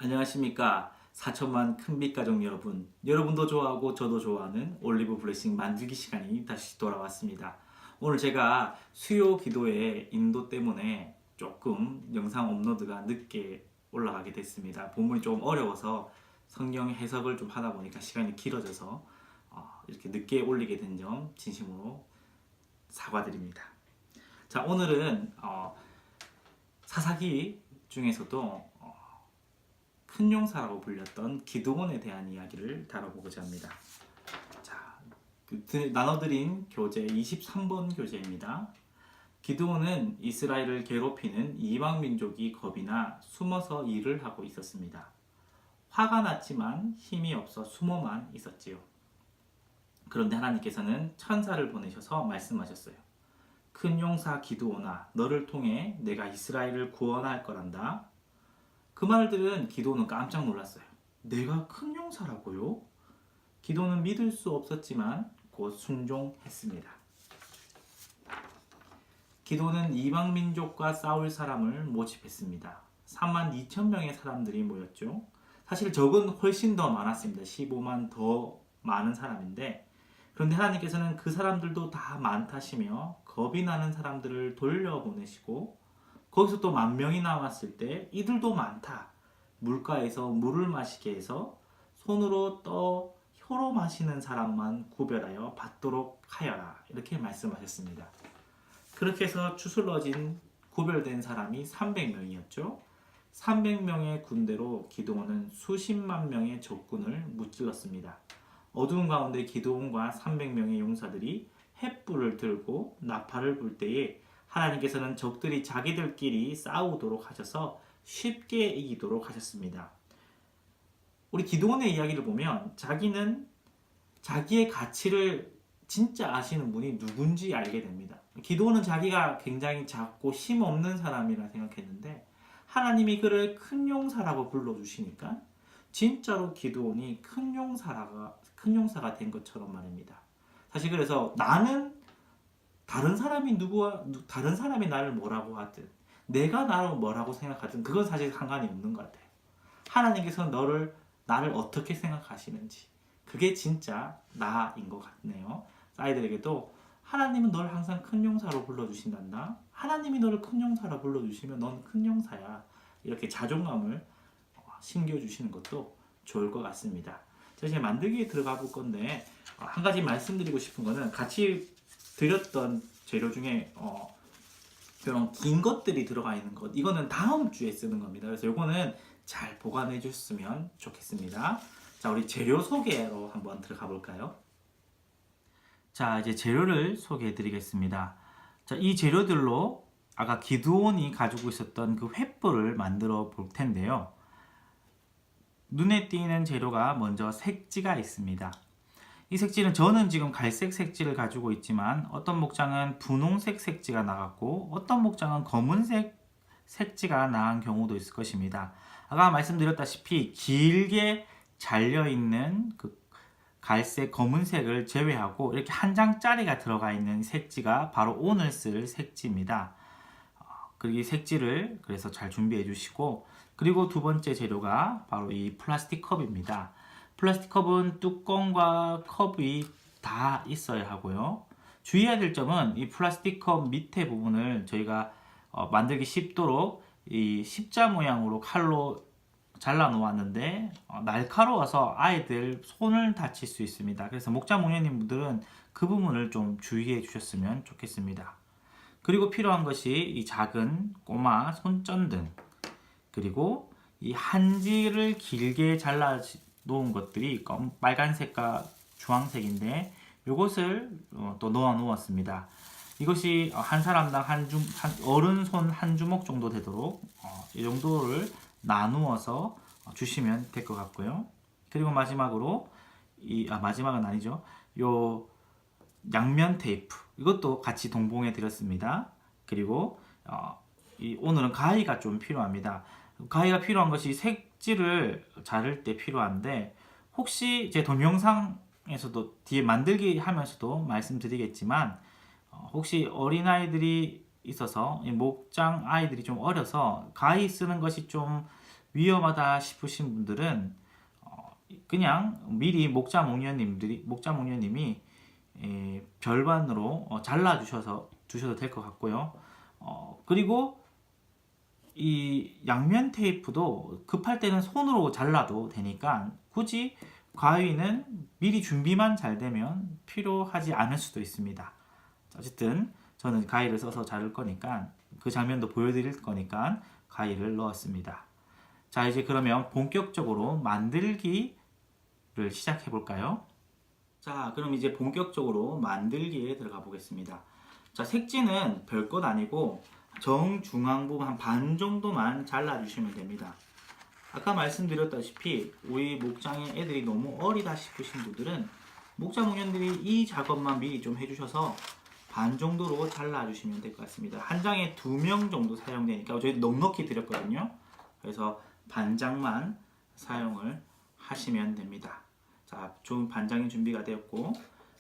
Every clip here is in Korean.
안녕하십니까. 4천만 큰빛 가족 여러분. 여러분도 좋아하고 저도 좋아하는 올리브 블레싱 만들기 시간이 다시 돌아왔습니다. 오늘 제가 수요 기도의 인도 때문에 조금 영상 업로드가 늦게 올라가게 됐습니다. 본문이 좀 어려워서 성경 해석을 좀 하다 보니까 시간이 길어져서 이렇게 늦게 올리게 된 점 진심으로 사과드립니다. 자, 오늘은 사사기 중에서도 큰 용사라고 불렸던 기드온에 대한 이야기를 다뤄보고자 합니다. 자, 나눠드린 교재 23번 교재입니다. 기드온은 이스라엘을 괴롭히는 이방 민족이 겁이 나 숨어서 일을 하고 있었습니다. 화가 났지만 힘이 없어 숨어만 있었지요. 그런데 하나님께서는 천사를 보내셔서 말씀하셨어요. 큰 용사 기드온아, 너를 통해 내가 이스라엘을 구원할 거란다. 그 말을 들은 기드온은 깜짝 놀랐어요. 내가 큰 용사라고요? 기드온은 믿을 수 없었지만 곧 순종했습니다. 기드온은 이방 민족과 싸울 사람을 모집했습니다. 3만 2천 명의 사람들이 모였죠. 사실 적은 훨씬 더 많았습니다. 15만 더 많은 사람인데, 그런데 하나님께서는 그 사람들도 다 많다시며 겁이 나는 사람들을 돌려보내시고, 거기서 또 10,000명이 나왔을 때 이들도 많다. 물가에서 물을 마시게 해서 손으로 떠 혀로 마시는 사람만 구별하여 받도록 하여라. 이렇게 말씀하셨습니다. 그렇게 해서 추슬러진 구별된 사람이 300명이었죠. 300명의 군대로 기드온은 수십만 명의 적군을 무찔렀습니다. 어두운 가운데 기드온과 300명의 용사들이 횃불을 들고 나팔을 불 때에 하나님께서는 적들이 자기들끼리 싸우도록 하셔서 쉽게 이기도록 하셨습니다. 우리 기드온의 이야기를 보면 자기는 자기의 가치를 진짜 아시는 분이 누군지 알게 됩니다. 기드온은 자기가 굉장히 작고 힘없는 사람이라 생각했는데 하나님이 그를 큰 용사라고 불러주시니까 진짜로 기드온이 큰 용사가 된 것처럼 말입니다. 사실 그래서 나는 다른 사람이 나를 뭐라고 하든 내가 나를 뭐라고 생각하든 그건 사실 상관이 없는 것 같아요. 하나님께서 나를 어떻게 생각하시는지 그게 진짜 나인 것 같네요. 아이들에게도 하나님은 널 항상 큰 용사로 불러주신단다. 하나님이 너를 큰 용사로 불러주시면 넌 큰 용사야. 이렇게 자존감을 심겨주시는 것도 좋을 것 같습니다. 자, 이제 만들기에 들어가 볼 건데 한 가지 말씀드리고 싶은 거는 같이 드렸던 재료 중에 그런 긴 것들이 들어가 있는 것, 이거는 다음 주에 쓰는 겁니다. 그래서 이거는 잘 보관해 주셨으면 좋겠습니다. 자, 우리 재료 소개로 한번 들어가 볼까요? 자, 이제 재료를 소개해 드리겠습니다. 자, 이 재료들로 아까 기드온이 가지고 있었던 그 횃불을 만들어 볼 텐데요. 눈에 띄는 재료가 먼저 색지가 있습니다. 이 색지는 저는 지금 갈색 색지를 가지고 있지만 어떤 목장은 분홍색 색지가 나갔고 어떤 목장은 검은색 색지가 나간 경우도 있을 것입니다. 아까 말씀드렸다시피 길게 잘려있는 그 갈색, 검은색을 제외하고 이렇게 한 장짜리가 들어가 있는 색지가 바로 오늘 쓸 색지입니다. 그리고 이 색지를 그래서 잘 준비해 주시고, 그리고 두 번째 재료가 바로 이 플라스틱 컵입니다. 플라스틱 컵은 뚜껑과 컵이 다 있어야 하고요. 주의해야 될 점은 이 플라스틱 컵 밑에 부분을 저희가 만들기 쉽도록 이 십자 모양으로 칼로 잘라 놓았는데 날카로워서 아이들 손을 다칠 수 있습니다. 그래서 목자 목련님들은 그 부분을 좀 주의해 주셨으면 좋겠습니다. 그리고 필요한 것이 이 작은 꼬마 손전등, 그리고 이 한지를 길게 잘라 놓은 것들이 빨간색과 주황색인데 이것을 또 넣어 놓았습니다. 이것이 한 사람당 어른 손 한 주먹 정도 되도록 이 정도를 나누어서 주시면 될 것 같고요. 그리고 마지막으로 마지막은 아니죠. 요 양면 테이프, 이것도 같이 동봉해 드렸습니다. 그리고 오늘은 가위가 좀 필요합니다. 가위가 필요한 것이 색지를 자를 때 필요한데, 혹시 제 동영상에서도 뒤에 만들기 하면서도 말씀드리겠지만 혹시 어린아이들이 있어서 목장 아이들이 좀 어려서 가위 쓰는 것이 좀 위험하다 싶으신 분들은 그냥 미리 목자목녀님이 별반으로 잘라 주셔도 될 것 같고요. 그리고 이 양면 테이프도 급할 때는 손으로 잘라도 되니까 굳이 가위는 미리 준비만 잘 되면 필요하지 않을 수도 있습니다. 어쨌든 저는 가위를 써서 자를 거니까 그 장면도 보여드릴 거니까 가위를 넣었습니다. 자, 이제 그러면 본격적으로 만들기를 시작해 볼까요? 자, 그럼 이제 본격적으로 만들기에 들어가 보겠습니다. 자, 색지는 별것 아니고 정중앙 부분 한 반 정도만 잘라주시면 됩니다. 아까 말씀드렸다시피 우리 목장의 애들이 너무 어리다 싶으신 분들은 목장 목련들이 이 작업만 미리 좀 해주셔서 반 정도로 잘라주시면 될 것 같습니다. 한 장에 2명 정도 사용되니까 저희 넉넉히 드렸거든요. 그래서 반장만 사용을 하시면 됩니다. 자, 좀 반장이 준비가 되었고,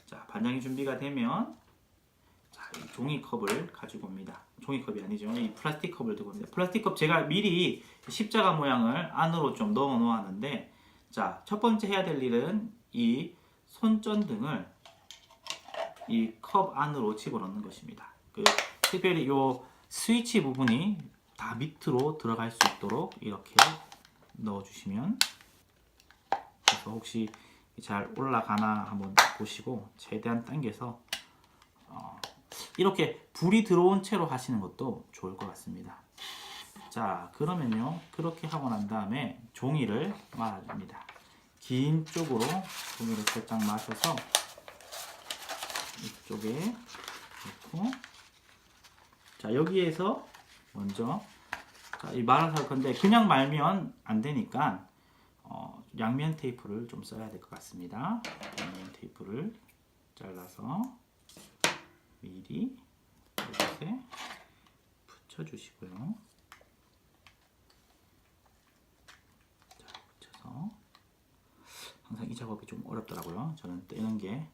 자, 반장이 준비가 되면 자, 이 종이컵을 가지고 옵니다. 종이컵이 아니죠. 이 플라스틱 컵을 들고 옵니다. 플라스틱 컵 제가 미리 십자가 모양을 안으로 좀 넣어 놓았는데, 자, 첫 번째 해야 될 일은 이 손전등을 이 컵 안으로 집어넣는 것입니다. 특별히 이 스위치 부분이 다 밑으로 들어갈 수 있도록 이렇게 넣어주시면, 그래서 혹시 잘 올라가나 한번 보시고 최대한 당겨서 이렇게 불이 들어온 채로 하시는 것도 좋을 것 같습니다. 자, 그러면요, 그렇게 하고 난 다음에 종이를 말아줍니다. 긴 쪽으로 종이를 살짝 마셔서 이쪽에 넣고, 자, 여기에서 먼저 이 말아서 할 건데 그냥 말면 안 되니까 양면 테이프를 좀 써야 될 것 같습니다. 양면 테이프를 잘라서 미리 이렇게 붙여주시고요. 자, 붙여서 항상 이 작업이 좀 어렵더라고요. 저는 떼는 게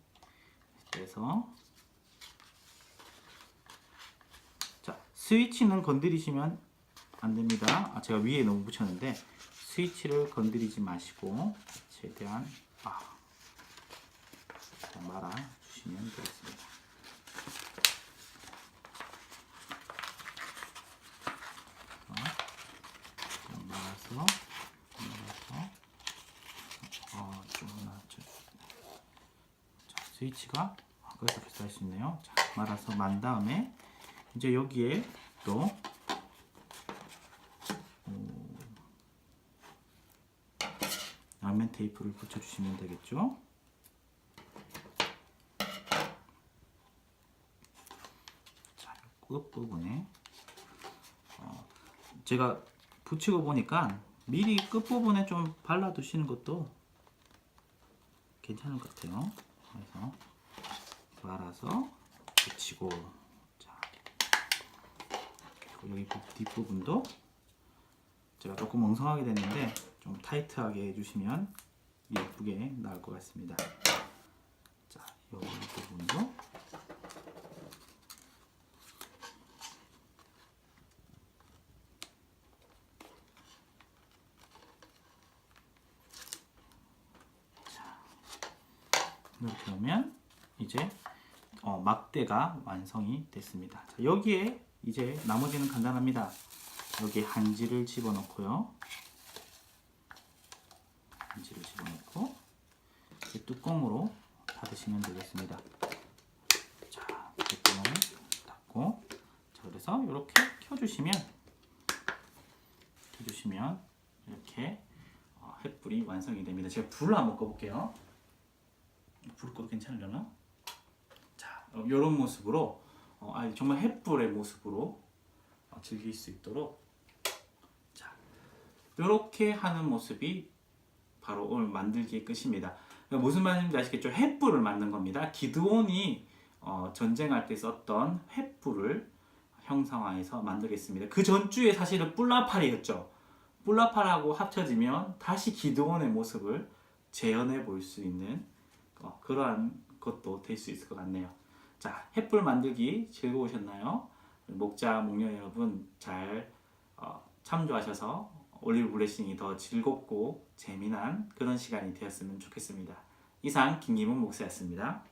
떼서, 자, 스위치는 건드리시면 안 됩니다. 제가 위에 너무 붙였는데 스위치를 건드리지 마시고 최대한 말아 주시면 되겠습니다. 말아서 좀 낮춰주세요. 자, 스위치가 거기서 비쌀 수 있네요. 자, 말아서 만 다음에 이제 여기에 또 양면 테이프를 붙여주시면 되겠죠. 자, 끝부분에 제가 붙이고 보니까 미리 끝부분에 좀 발라두시는 것도 괜찮을 것 같아요. 그래서 말아서 붙이고, 자, 여기 뒷부분도 제가 조금 엉성하게 됐는데 좀 타이트하게 해주시면 예쁘게 나올 것 같습니다. 자, 이 부분도 이렇게 하면 이제 막대가 완성이 됐습니다. 자, 여기에 이제 나머지는 간단합니다. 여기 한지를 집어넣고요. 한지를 집어넣고 뚜껑으로 닫으시면 되겠습니다. 자, 뚜껑을 닫고, 자, 그래서 이렇게 켜주시면 이렇게 횃불이 완성이 됩니다. 제가 불을 한번 꺼볼게요. 불 꺼도 괜찮으려나? 자, 이런 모습으로 정말 횃불의 모습으로 즐길 수 있도록, 자, 이렇게 하는 모습이 바로 오늘 만들기의 끝입니다. 무슨 말인지 아시겠죠? 횃불을 만든 겁니다. 기드온이 전쟁할 때 썼던 횃불을 형상화해서 만들겠습니다. 그 전주에 사실은 뿔라팔이었죠. 뿔라팔하고 합쳐지면 다시 기드온의 모습을 재현해 볼 수 있는 그러한 것도 될 수 있을 것 같네요. 자, 횃불 만들기 즐거우셨나요? 목자 목녀 여러분 잘 참조하셔서 올리브 블레싱이 더 즐겁고 재미난 그런 시간이 되었으면 좋겠습니다. 이상 김기문 목사였습니다.